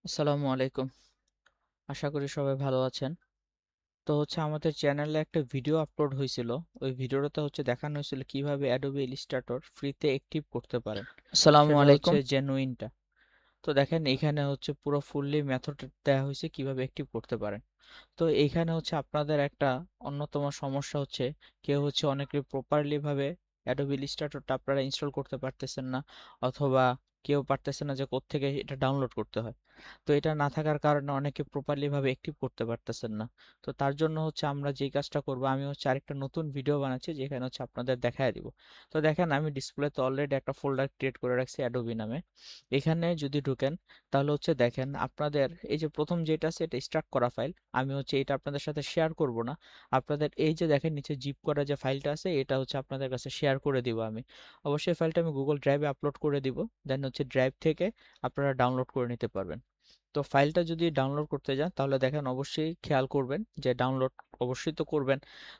আসসালামু আলাইকুম। আশা করি সবাই ভালো আছেন। তো আমাদের চ্যানেলে একটা ভিডিও আপলোড হয়েছিল। ওই ভিডিওটাতে দেখানো হয়েছিল কিভাবে Adobe Illustrator ফ্রিতে অ্যাক্টিভ করতে পারেন। আসসালামু সেটা আলাইকুম। জেনুইনটা। তো দেখেন এখানে পুরো ফুললি মেথড দেওয়া হয়েছে কিভাবে অ্যাক্টিভ করতে পারেন। তো এইখানে আপনাদের একটা অন্যতম সমস্যা কেউ অনেকে প্রপারলি ভাবে Adobe Illustrator টা আপনারা ইনস্টল করতে পারতেছেন না, অথবা কেউ পারতেছে না যে কোত্থেকে এটা ডাউনলোড করতে হয়। তো এটা না থাকার কারণে অনেকে প্রপারলি ভাবে অ্যাক্টিভ করতে পারতেছেন না। তো তার জন্য আমরা যেই কাজটা করব, আমি আরেকটা নতুন ভিডিও বানাচ্ছি যেখানে আপনাদের দেখায় দিব। তো দেখেন আমি ডিসপ্লেতে অলরেডি একটা ফোল্ডার ক্রিয়েট করে রাখছি অ্যাডোবি নামে। এখানে যদি ঢুকেন তাহলে দেখেন আপনাদের এই যে প্রথম যেটা আছে এটা স্টার্ট করা ফাইল। আমি এটা আপনাদের সাথে শেয়ার করব না। আপনাদের এই যে দেখেন নিচে জিপ করা যে ফাইলটা আছে এটা আপনাদের কাছে শেয়ার করে দিব আমি। অবশ্যই ফাইলটা আমি গুগল ড্রাইভে আপলোড করে দিব। দেন ড্রাইভ থেকে আপনারা ডাউনলোড করে নিতে পারবেন। তো ফাইলটা যদি ডাউনলোড করতে যান তাহলে দেখেন অবশ্যই খেয়াল করবেন যে ডাউনলোড অবশ্যই তো করবেন।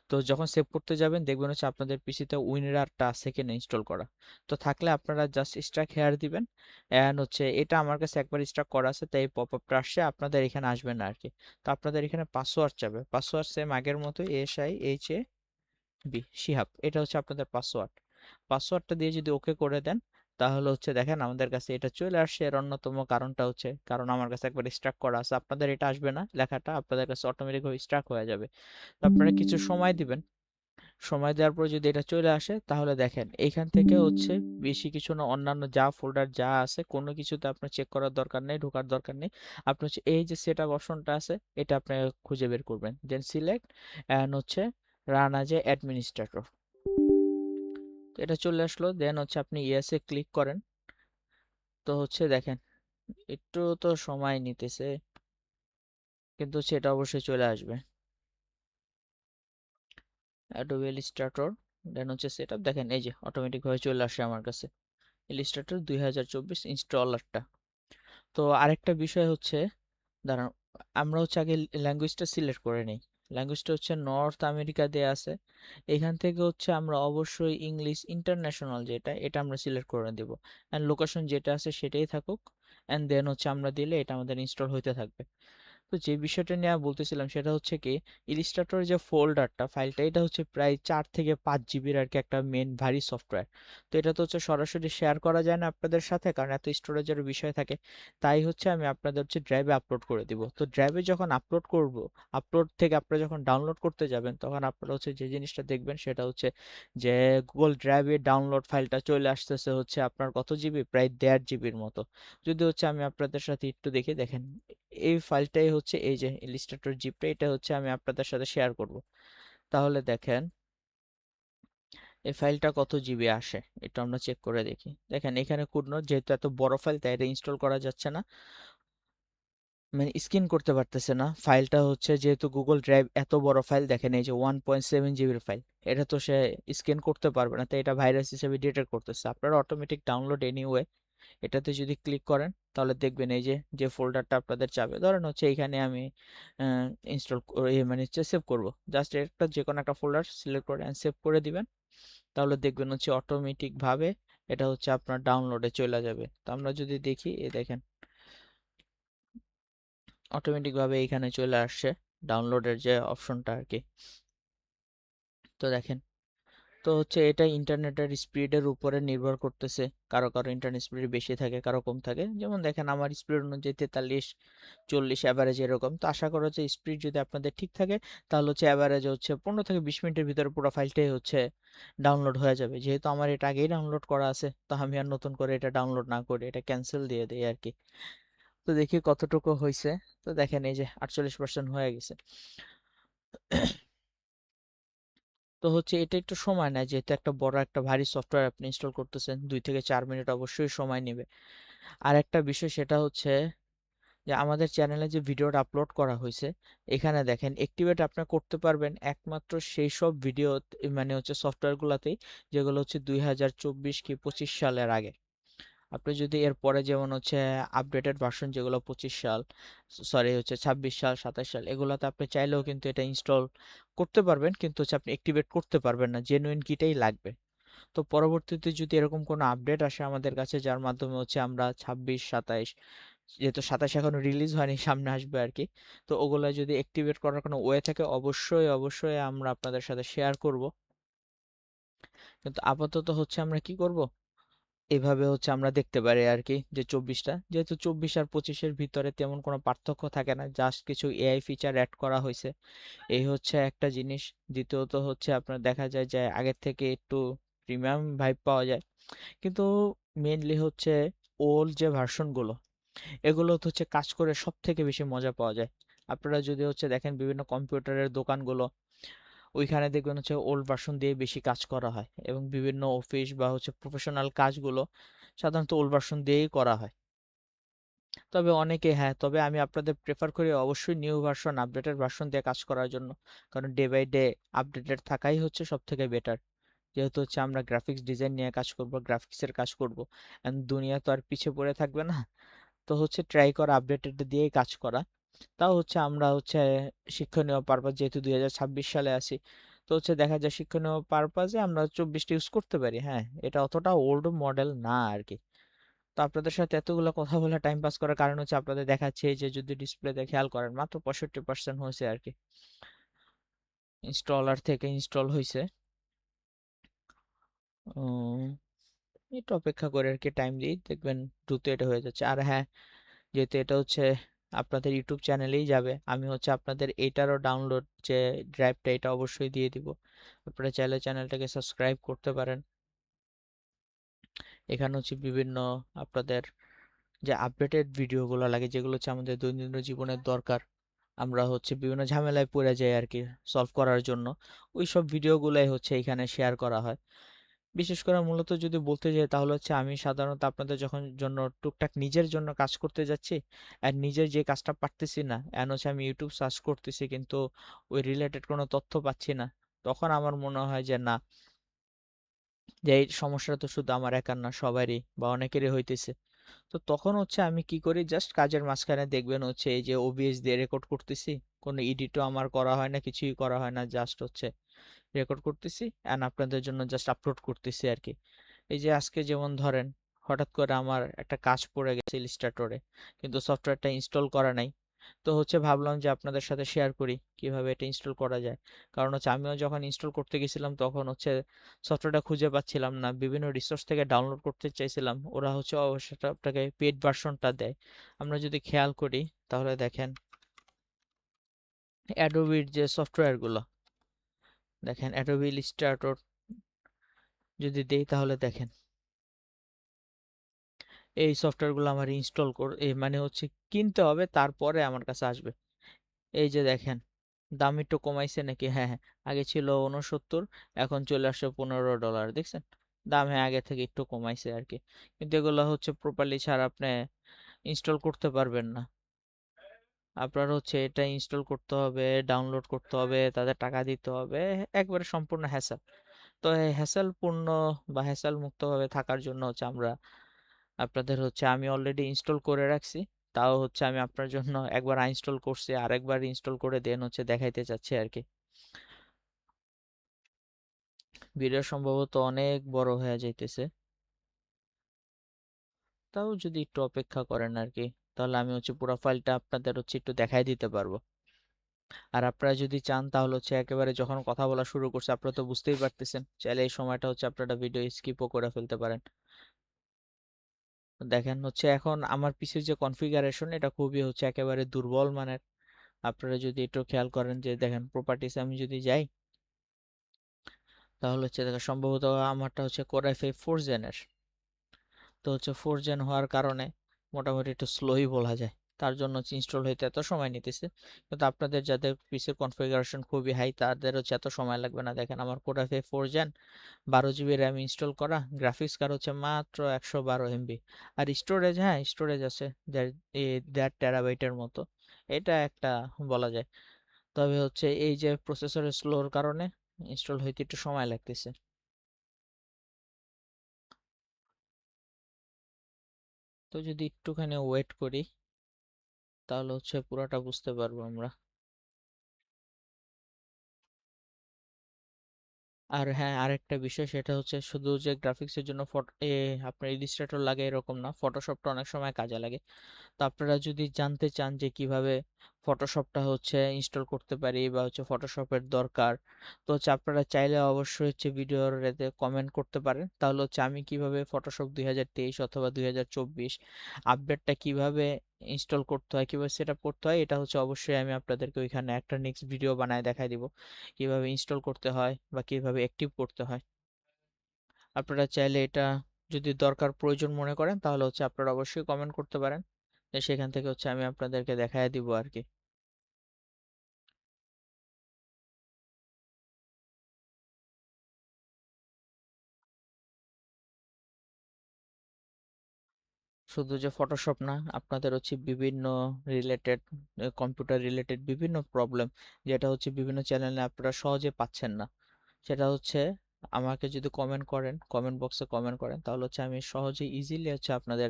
তো যখন সেভ করতে যাবেন দেখবেন আপনাদের পিসিতে উইনরারটা আছে কিনা ইনস্টল করা। তো থাকলে আপনারা জাস্ট স্ট্রাক হেয়ার দিবেন। অ্যান্ড এটা আমার কাছে একবার স্ট্রাক করা আছে, তাই পপ আপটা আসছে, আপনাদের এখানে আসবে না আর কি। তো আপনাদের এখানে পাসওয়ার্ড চাবে, পাসওয়ার্ড সেম আগের মতোই SIHAB শিহাব, এটা আপনাদের পাসওয়ার্ড। পাসওয়ার্ডটা দিয়ে যদি ওকে করে দেন তাহলে দেখেন আমাদের কাছে এটা চলে আসছে। এর অন্যতম কারণটা কারণ আমার কাছে একবার স্ট্রাক করা আছে, আপনাদের এটা আসবে না, লেখাটা আপনাদের কাছে অটোমেটিক ভাবে স্ট্রাক হয়ে যাবে। তো আপনারা কিছু সময় দিবেন। সময় দেওয়ার পর যদি এটা চলে আসে তাহলে দেখেন এইখান থেকে বেশি কিছু না, অন্যান্য যা ফোল্ডার যা আছে কোনো কিছুতে আপনার চেক করার দরকার নেই, ঢোকার দরকার নেই। আপনি এই যে সেট আপ অপশনটা আছে এটা আপনি খুঁজে বের করবেন, then select and run as a administrator. তো এটা চলে আসলো, দেন আপনি ইয়েসে ক্লিক করেন। তো দেখেন একটু তো সময় নিতেছে, কিন্তু সেটা অবশ্যই চলে আসবে। অ্যাডোবি ইলিস্ট্রেটর, দেন সেটআপ, দেখেন এই যে অটোমেটিক ভাবে চলে আসে আমার কাছে ইলিস্ট্রেটর 2024 ইনস্টলারটা। তো আরেকটা বিষয় দাঁড়ান, আমরা আগে ল্যাঙ্গুয়েজটা সিলেক্ট করে নিই। ল্যাঙ্গুয়েজটা নর্থ আমেরিকা দেয়া আছে। এখান থেকে আমরা অবশ্যই ইংলিশ ইন্টারন্যাশনাল যেটা এটা আমরা সিলেক্ট করে দেব। অ্যান্ড লোকেশন যেটা আছে সেটাই থাকুক। অ্যান্ড দেন আমরা দিলে এটা আমাদের ইনস্টল হইতে থাকবে। তো যে বিষয়টা নিয়ে বলতেছিলাম সেটা কি, ইলিস্ট্রেটর যে ফোল্ডারটা ফাইলটা এটা প্রায় 4 থেকে 5 জিবির আর কি একটা মেন ভারী সফটওয়্যার। তো এটা তো সরাসরি শেয়ার করা যায় না আপনাদের সাথে, কারণ এত স্টোরেজের বিষয় থাকে। তাই আমি আপনাদের ড্রাইভে আপলোড করে দিব। তো ড্রাইভে যখন আপলোড করব, আপলোড থেকে আপনারা যখন ডাউনলোড করতে যাবেন তখন আপনারা যে জিনিসটা দেখবেন সেটা যে গুগল ড্রাইভে ডাউনলোড ফাইলটা চলে আসতেছে আপনার কত জিবি, প্রায় 1.5 জিবির মতো। যদি আমি আপনাদের সাথে একটু দেখি, দেখেন এই ফাইলটাই এই যে ইলিস্ট্রেটর জিপটা, এটা আমি আপনাদের সাথে শেয়ার করব। তাহলে দেখেন এই ফাইলটা কত জিবি আসে এটা আমরা চেক করে দেখি। দেখেন এখানে কোনো, যেহেতু এত বড় ফাইল তাই এটা ইনস্টল করা যাচ্ছে না, মানে স্ক্যান করতে পারতেছে না ফাইলটা। যেহেতু গুগল ড্রাইভ এত বড় ফাইল, দেখেন এই যে 1.7 জিবির ফাইল, এটা তো সে স্ক্যান করতে পারবে না, তাই এটা ভাইরাস হিসেবে ডিটেক্ট করতেছে। আপনারা অটোমেটিক ডাউনলোড এনিওয়ে এটাতে যদি ক্লিক করেন তাহলে দেখবেন এই যে যে ফোল্ডারটা আপনাদের চাবে, ধরেন এইখানে আমি ইনস্টল মানে সেভ করব, জাস্ট একটা যে কোনো একটা ফোল্ডার সিলেক্ট করে সেভ করে দিবেন। তাহলে দেখবেন অটোমেটিক ভাবে এটা আপনার ডাউনলোডে চলে যাবে। তো আমরা যদি দেখি, এই দেখেন অটোমেটিক ভাবে এখানে চলে আসছে ডাউনলোডের যে অপশনটা আর কি। তো দেখেন, তো এটা ইন্টারনেটের স্পিডের উপরে নির্ভর করতেছে। কারো কারো ইন্টারনেট স্পিড বেশি থাকে, কারো কম থাকে। যেমন দেখেন আমার স্পিড অনুযায়ী 43-40 অ্যাভারেজ এরকম। তো আশা করা হচ্ছে স্পিড যদি আপনাদের ঠিক থাকে তাহলে অ্যাভারেজ 15 থেকে 20 মিনিটের ভিতরে পুরো ফাইলটাই ডাউনলোড হয়ে যাবে। যেহেতু আমার এটা আগেই ডাউনলোড করা আছে, তো আমি আর নতুন করে এটা ডাউনলোড না করে এটা ক্যান্সেল দিয়ে দিই আর কি। তো দেখি কতটুকু হয়েছে। তো দেখেন এই যে 48% হয়ে গেছে। তো এটা একটু সময় নেয়, যেহেতু একটা বড় একটা ভারী সফটওয়্যার আপনি ইনস্টল করতেছেন, 2 থেকে 4 মিনিট অবশ্যই সময় নেবে। আর একটা বিষয় সেটা যে আমাদের চ্যানেলে যে ভিডিওটা আপলোড করা হয়েছে, এখানে দেখেন অ্যাক্টিভেট আপনি করতে পারবেন একমাত্র সেই সব ভিডিও, মানে সফটওয়্যারগুলোতেই যেগুলো 2024 কি 25 সালের আগে। আপনি যদি এর পরে যেমন আপডেটেড ভার্সন যেগুলো 25 সাল, সরি 26 সাল 27 সাল, এগুলাতে আপনি চাইলেও কিন্তু এটা ইনস্টল করতে পারবেন, কিন্তু আপনি অ্যাক্টিভেট করতে পারবেন না, জেনুইন কিটাই লাগবে। তো পরবর্তীতে যদি এরকম কোনো আপডেট আসে আমাদের কাছে যার মাধ্যমে আমরা 26 27 যেহেতু 27 এখনো রিলিজ হয়নি, সামনে আসবে আর কি। তো ওগুলা যদি অ্যাক্টিভেট করার কোনো ওয়ে থাকে অবশ্যই অবশ্যই আমরা আপনাদের সাথে শেয়ার করব। কিন্তু আপাতত হচ্ছে আমরা কি করব, এভাবে হচ্ছে আমরা দেখতে পারি আর কি যে 24টা, যেহেতু 24 আর 25-এর ভিতরে তেমন কোনো পার্থক্য থাকে না, জাস্ট কিছু এআই ফিচার অ্যাড করা হয়েছে, এই হচ্ছে একটা জিনিস। দ্বিতীয়ত হচ্ছে আপনার দেখা যায় যে আগের থেকে একটু প্রিমিয়াম ভাইব পাওয়া যায়, কিন্তু মেইনলি হচ্ছে ওল্ড যে ভার্সনগুলো, এগুলোতে হচ্ছে কাজ করে সব থেকে বেশি মজা পাওয়া যায়। আপনারা যদি হচ্ছে দেখেন বিভিন্ন কম্পিউটারের দোকানগুলো, ওইখানে দেখবেন হচ্ছে ওল্ড ভার্সন দিয়ে বেশি কাজ করা হয়, এবং বিভিন্ন অফিস বা হচ্ছে প্রফেশনাল কাজগুলো সাধারণত ওল্ড ভার্সন দিয়েই করা হয়। তবে অনেকে, হ্যাঁ, তবে আমি আপনাদের প্রেফার করি অবশ্যই নিউ ভার্সন, আপডেটেড ভার্সন দিয়ে কাজ করার জন্য। কারণ ডে বাই ডে আপডেটেড থাকাই হচ্ছে সব থেকে বেটার। যেহেতু হচ্ছে আমরা গ্রাফিক্স ডিজাইন নিয়ে কাজ করব, গ্রাফিক্সের কাজ করব, এন্ড দুনিয়া তো আর পিছিয়ে পড়ে থাকবে না। তো হচ্ছে ট্রাই করা আপডেটেড দিয়েই কাজ করা। তাও হচ্ছে আমরা হচ্ছে শিক্ষণীয় পারপাস, যেহেতু 2026 সালে আছি, তো হচ্ছে দেখা যায় শিক্ষণীয় পারপাসে আমরা 24টা ইউজ করতে পারি। হ্যাঁ, এটা অতটা ওল্ড মডেল না আর কি। তো আপনাদের সাথে এতগুলো কথা বলে টাইম পাস করার কারণ হচ্ছে আপনাদের দেখাচ্ছে এই যে যদি ডিসপ্লেতে খেয়াল করেন মাত্র 65% হয়েছে আর কি, ইনস্টলার থেকে ইনস্টল হয়েছে। একটু অপেক্ষা করে আর কি, টাইম দিই, দেখবেন দ্রুত এটা হয়ে যাচ্ছে। আর হ্যাঁ, যেহেতু এটা হচ্ছে আপনাদের ইউটিউব চ্যানেলেই যাবে, আমি হচ্ছে আপনাদের এটারও ডাউনলোড যে ড্রাইভটা, এটা অবশ্যই দিয়ে দিব। আপনারা চাইলে চ্যানেলটাকে সাবস্ক্রাইব করতে পারেন। এখানে হচ্ছে বিভিন্ন আপনাদের যে আপডেটেড ভিডিওগুলো লাগে, যেগুলো হচ্ছে আমাদের দৈনন্দিন জীবনের দরকার, আমরা হচ্ছে বিভিন্ন ঝামেলায় পড়ে যাই আর কি সলভ করার জন্য, ওই সব ভিডিওগুলাই হচ্ছে এখানে শেয়ার করা হয়। বিশেষ করে মূলত যদি বলতে যাই তাহলে হচ্ছে আমি সাধারণত আপনাদের যখন জন্য টুকটাক নিজের জন্য কাজ করতে যাচ্ছি, আর নিজের যে কাজটা পারতেছি না, এন হচ্ছে আমি ইউটিউব সার্চ করতেছি কিন্তু ওই রিলেটেড কোনো তথ্য পাচ্ছি না, তখন আমার মনে হয় যে না, যে এই সমস্যাটা তো শুধু আমার একার না, সবারই বা অনেকেরই হইতেছে। তো তখন হচ্ছে আমি কি করি, জাস্ট কাজের মাঝখানে দেখবেন হচ্ছে এই যে ওবিএস দিয়ে রেকর্ড করতেছি, কোনো এডিটও আমার করা হয় না, কিছুই করা হয় না, জাস্ট হচ্ছে রেকর্ড করতেছি অ্যান্ড আপনাদের জন্য জাস্ট আপলোড করতেছি আর কি। এই যে আজকে যেমন ধরেন হঠাৎ করে আমার একটা কাজ পড়ে গেছে ইলিস্ট্রেটরে, কিন্তু সফটওয়্যারটা ইনস্টল করা নাই। তো হচ্ছে ভাবলাম যে আপনাদের সাথে শেয়ার করি কিভাবে এটা ইনস্টল করা যায়। কারণ হচ্ছে আমিও যখন ইনস্টল করতে গেছিলাম তখন হচ্ছে সফটওয়্যারটা খুঁজে পাচ্ছিলাম না, বিভিন্ন রিসোর্স থেকে ডাউনলোড করতে চাইছিলাম, ওরা হচ্ছে সেটা আপনাকে পেড ভার্সনটা দেয়। আমরা যদি খেয়াল করি তাহলে দেখেন অ্যাডোবির যে সফটওয়্যারগুলো, দেখেন অ্যাডোবি ইলিস্ট্রেটর যদি দেই তাহলে দেখেন এই সফটওয়্যারগুলো আমার ইনস্টল মানে হচ্ছে কিনতে হবে, তারপরে আমার কাছে আসবে। এই যে দেখেন দাম একটু কমাইছে নাকি, হ্যাঁ হ্যাঁ, আগে ছিল 69, এখন চলে আসছে $15, দেখছেন? দাম হ্যাঁ আগে থেকে একটু কমাইছে আর কি। কিন্তু এগুলো হচ্ছে প্রপারলি ছাড়া আপনি ইনস্টল করতে পারবেন না। আপনার হচ্ছে এটা ইনস্টল করতে হবে, ডাউনলোড করতে হবে, তাদের টাকা দিতে হবে, একবারে সম্পূর্ণ হ্যাসেল। তো এই হ্যাসেল পূর্ণ বা হ্যাসেল মুক্ত ভাবে থাকার জন্য হচ্ছে আমরা আপনাদের হচ্ছে আমি অলরেডি ইনস্টল করে রাখছি, তাও হচ্ছে আমি আপনার জন্য একবার আনইনস্টল করছি, আরেকবার ইনস্টল করে দেন হচ্ছে দেখাইতে চাচ্ছি আর কি। ভিডিও সম্ভবত অনেক বড় হয়ে যাইতেছে, তাও যদি একটু অপেক্ষা করেন আর কি, তাহলে আমি হচ্ছে পুরো ফাইলটা আপনাদের হচ্ছে একটু দেখাই দিতে পারবো। আর আপনারা যদি চান তাহলে হচ্ছে একেবারে যখন কথা বলা শুরু করছে, আপনারা তো বুঝতেই পারতেছেন, চাইলে এই সময়টা হচ্ছে আপনারা ভিডিও স্কিপও করে ফেলতে পারেন। দেখেন হচ্ছে এখন আমার পিসির যে কনফিগারেশন, এটা খুবই হচ্ছে একেবারে দুর্বল মানের। আপনারা যদি একটু খেয়াল করেন যে দেখেন প্রপার্টিস আমি যদি যাই, তাহলে হচ্ছে দেখেন সম্ভবত আমারটা হচ্ছে কোর i5 4 জেনের। তো হচ্ছে 4 জেন হওয়ার কারণে মোটামুটি একটু স্লোই বলা যায়, তার জন্য হচ্ছে ইনস্টল হইতে এত সময় নিতেছে। কিন্তু আপনাদের যাদের পিসির কনফিগারেশন খুবই হাই তাদের হচ্ছে এত সময় লাগবে না। দেখেন আমার core i5 4 gen, 12 GB RAM install করা, গ্রাফিক্স কার্ড হচ্ছে মাত্র 112 MB, আর স্টোরেজ, হ্যাঁ স্টোরেজ আছে 1.5 টেরাবাইটের মতো, এটা একটা বলা যায়। তবে হচ্ছে এই যে প্রসেসরের স্লোর কারণে ইনস্টল হইতে একটু সময় লাগতেছে। তো যদি একটুখানি ওয়েট করি তাহলে হচ্ছে পুরোটা বুঝতে পারবো আমরা। আর হ্যাঁ, আরেকটা বিষয় সেটা হচ্ছে শুধু যে গ্রাফিক্সের জন্য আপনার ইলিস্ট্রেটর লাগে এরকম না, ফটোশপটা অনেক সময় কাজে লাগে। তো আপনারা যদি জানতে চান যে কিভাবে ফটোশপটা হচ্ছে ইনস্টল করতে পারি বা হচ্ছে ফটোশপের দরকার, তো হচ্ছে আপনারা চাইলে অবশ্যই হচ্ছে ভিডিওর এতে কমেন্ট করতে পারেন, তাহলে হচ্ছে আমি কিভাবে ফটোশপ 2023 অথবা 2024 আপডেটটা কিভাবে ইনস্টল করতে হয়, কিভাবে সেট আপ করতে হয়, এটা হচ্ছে অবশ্যই আমি আপনাদেরকে ওইখানে একটা নেক্সট ভিডিও বানায় দেখাই দিব কিভাবে ইনস্টল করতে হয় বা কিভাবে অ্যাক্টিভ করতে হয়। আপনারা চাইলে এটা যদি দরকার প্রয়োজন মনে করেন তাহলে হচ্ছে আপনারা অবশ্যই কমেন্ট করতে পারেন, তো সেখান থেকে হচ্ছে আমি আপনাদেরকে দেখায় দিব আর কি। শুধু যে ফটোশপ না, আপনাদের হচ্ছে বিভিন্ন রিলেটেড, কম্পিউটার রিলেটেড বিভিন্ন প্রবলেম যেটা হচ্ছে বিভিন্ন চ্যানেলে আপনারা সহজে পাচ্ছেন না, সেটা হচ্ছে আমাকে যদি কমেন্ট করেন, কমেন্ট বক্সে কমেন্ট করেন, তাহলে হচ্ছে আমি সহজে ইজিলি হচ্ছে আপনাদের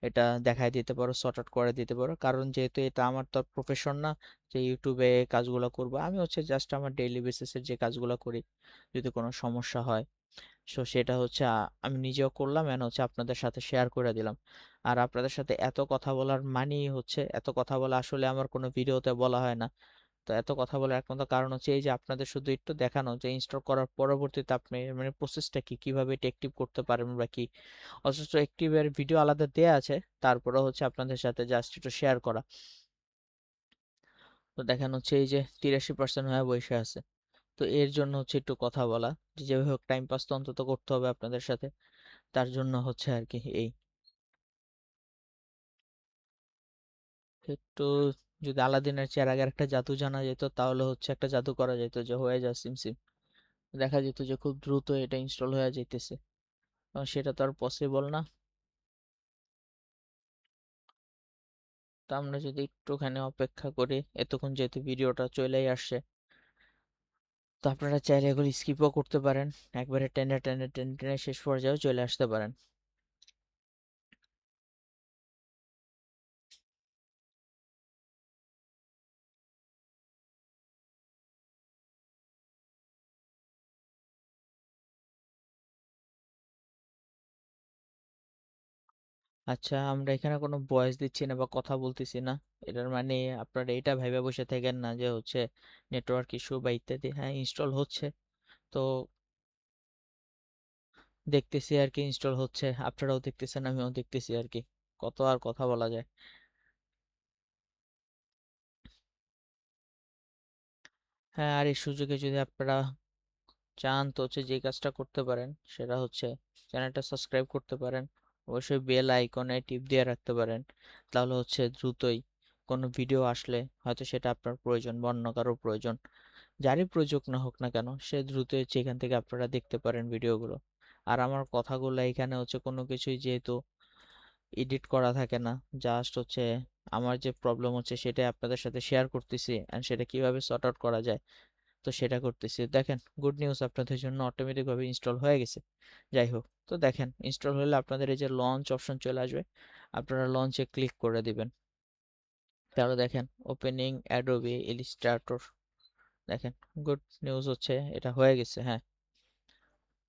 এটা দেখায় দিতে পারো, সর্ট আউট করে দিতে পারো। কারণ যেহেতু এটা আমার তো প্রফেশন না যে ইউটিউবে কাজগুলো করবো, আমি হচ্ছে জাস্ট আমার ডেইলি বেসিসের যে কাজগুলো করি, যদি কোনো সমস্যা হয় সো সেটা হচ্ছে আমি নিজেও করলাম এন্ড হচ্ছে আপনাদের সাথে শেয়ার করে দিলাম। আর আপনাদের সাথে এত কথা বলার মানেই হচ্ছে, এত কথা বলা আসলে আমার কোনো ভিডিওতে বলা হয় না। তো এত কথা বলার একমাত্র কারণ হচ্ছে এই যে আপনাদের শুধু একটু দেখানো যে ইনস্টল করার পরবর্তীতে আপনি মানে প্রসেসটা কি, কিভাবে এটা অ্যাক্টিভ করতে পারেন বা কি। অথচ অ্যাক্টিভের ভিডিও আলাদা দেয়া আছে, তারপরে হচ্ছে আপনাদের সাথে জাস্ট একটু শেয়ার করা। তো দেখেন হচ্ছে এই যে 83% হয়ে বসে আছে। তো এর জন্য হচ্ছে একটু কথা বলা, যে যেভাবে হোক টাইম পাস তো অন্তত করতে হবে আপনাদের সাথে, তার জন্য হচ্ছে আর কি এই একটু। যদি আলাদিনের চেরাগের একটা জাদু জানা যেত তাহলে হচ্ছে একটা জাদু করা যেত যে হয়ে যা সিম সিম, দেখা যেত যে খুব দ্রুত এটা ইনস্টল হয়ে যাইতেছে। সেটা তো আর পসিবল না। তো আমরা যদি একটুখানি অপেক্ষা করি, এতক্ষণ যেহেতু ভিডিওটা চলেই আসছে, তো আপনারা চাইলে এগুলো স্কিপও করতে পারেন, একবারে টেনে টেনে টেনে টেনে শেষ পর্যায়েও চলে আসতে পারেন। আচ্ছা, আমরা এখানে কোনো ভয়েস দিচ্ছি না বা কথা বলতেছি না, এটার মানে আপনারা এটা ভেবে বসে থাকেন না যে হচ্ছে নেটওয়ার্ক ইস্যু বা ইত্যাদি। হ্যাঁ, ইনস্টল হচ্ছে, তো দেখতেছি আর কি ইনস্টল হচ্ছে, আপনারাও দেখতেছেন আমিও দেখতেছি আর কি, কত আর কথা বলা যায়। হ্যাঁ, আর এই সুযোগে যদি আপনারা চান তো হচ্ছে যে কাজটা করতে পারেন সেটা হচ্ছে চ্যানেলটা সাবস্ক্রাইব করতে পারেন, অবশ্যই বেল আইকনে টিপ দিয়ে রাখতে পারেন, তাহলে হচ্ছে দ্রুতই কোনো ভিডিও আসলে হয়তো সেটা আপনার প্রয়োজন বা অন্য কারো প্রয়োজন, যারই প্রয়োজন না হোক না কেন, সে দ্রুত হচ্ছে এখান থেকে আপনারা দেখতে পারেন ভিডিওগুলো। আর আমার কথাগুলো এখানে হচ্ছে কোনো কিছুই যেহেতু এডিট করা থাকে না, জাস্ট হচ্ছে আমার যে প্রবলেম হচ্ছে সেটাই আপনাদের সাথে শেয়ার করতেছি এন্ড সেটা কিভাবে সর্ট আউট করা যায়, তো সেটা করতেছি। দেখেন, গুড নিউজ, আপনাদের জন্য অটোমেটিক ভাবে ইনস্টল হয়ে গেছে। যাই হোক, তো দেখেন ইনস্টল হলে আপনাদের এই যে লঞ্চ অপশন চলে আসবে, আপনারা লঞ্চে ক্লিক করে দিবেন। তাহলে দেখেন ওপেনিং অ্যাডোবি ইলিস্ট্রেটর, দেখেন গুড নিউজ হচ্ছে এটা হয়ে গেছে। হ্যাঁ,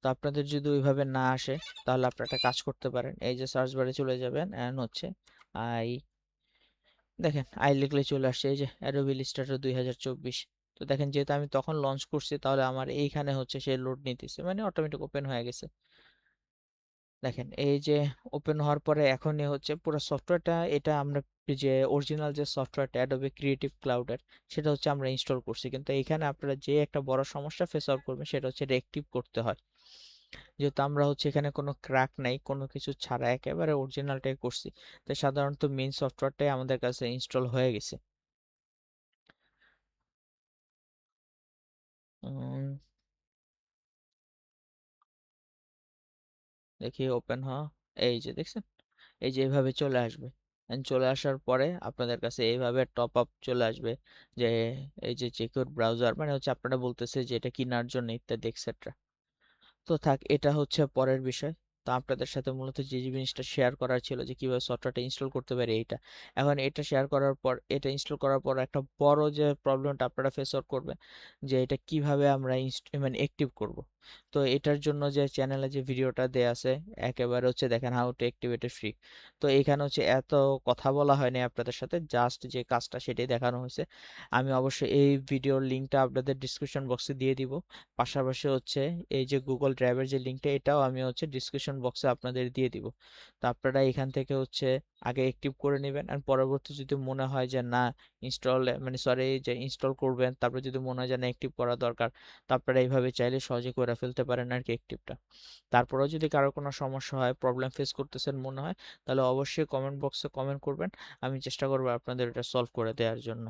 তো আপনাদের যদি ওইভাবে না আসে তাহলে আপনারা একটা কাজ করতে পারেন, এই যে সার্চ বারে চলে যাবেন এন্ড হচ্ছে আই, দেখেন আই লিখলে চলে আসছে এই যে অ্যাডোবি ইলিস্ট্রেটর 2024। তো দেখেন যেহেতু আমি তখন লঞ্চ করছি তাহলে আমার এইখানে হচ্ছে সে লোড নিতেছে, মানে অটোমেটিক ওপেন হয়ে গেছে। দেখেন এই যে ওপেন হওয়ার পরে এখনই হচ্ছে পুরো সফটওয়্যারটা, এটা আমরা যে অরিজিনাল যে সফটওয়্যারটা অ্যাডোবি ক্রিয়েটিভ ক্লাউডের, সেটা হচ্ছে আমরা ইনস্টল করছি, কিন্তু এখানে আপনারা যে একটা বড় সমস্যা ফেস আউট করবেন সেটা হচ্ছে এটা অ্যাক্টিভ করতে হয়। যেহেতু আমরা হচ্ছে এখানে কোনো ক্র্যাক নাই, কোনো কিছু ছাড়া একেবারে অরিজিনালটাই করছি, তাই সাধারণত মেইন সফটওয়্যারটাই আমাদের কাছে ইনস্টল হয়ে গেছে। উম, দেখি ওপেন হ, এই যে দেখছেন, এই যে এইভাবে চলে আসবে। And চলে আসার পরে আপনাদের কাছে এইভাবে টপ আপ চলে আসবে যে এই যে সিকিউর ব্রাউজার, মানে হচ্ছে আপনারা বলতেছে যে এটা কেনার জন্য ইত্যাদি এক্সেট্রা। তো থাক, এটা হচ্ছে পরের বিষয়। তো আপনাদের সাথে মূলত যে জিনিসটা শেয়ার করার ছিল যে কিভাবে সফটওয়্যারটা ইনস্টল করতে পারি এইটা, এখন এটা শেয়ার করার পর, এটা ইনস্টল করার পর একটা বড় যে প্রবলেমটা আপনারা ফেস আউট করবেন যে এটা কিভাবে আমরা মানে অ্যাক্টিভ করব। তো এটার জন্য যে চ্যানেলে যে ভিডিওটা দেয়া আছে একেবারে হচ্ছে দেখেন how to activate A free. তো এখানে হচ্ছে এত কথা বলা হয়নি আপনাদের সাথে, জাস্ট যে কাজটা সেটাই দেখানো হয়েছে। আমি অবশ্যই এই ভিডিওর লিঙ্কটা আপনাদের ডিসক্রিপশন বক্সে দিয়ে দিব। পাশাপাশি হচ্ছে এই যে গুগল ড্রাইভের যে লিঙ্কটা এটাও আমি হচ্ছে ডিসক্রিপশন বক্সে আপনাদের দিয়ে দিব। তো আপনারা এখান থেকে হচ্ছে আগে অ্যাক্টিভ করে নেবেন, আর পরবর্তী যদি মনে হয় যে না ইনস্টল মানে সরি যে ইনস্টল করবেন, তারপরে যদি মনে হয় যে না অ্যাক্টিভ করা দরকার, তো আপনারা এইভাবে চাইলে সহজে করে ফেলতে পারেন আর কি অ্যাক্টিভটা। তারপরেও যদি কারো কোনো সমস্যা হয়, প্রবলেম ফেস করতেছেন মনে হয়, তাহলে অবশ্যই কমেন্ট বক্সে কমেন্ট করবেন। আমি চেষ্টা করবো আপনাদের এটা সলভ করে দেওয়ার জন্য।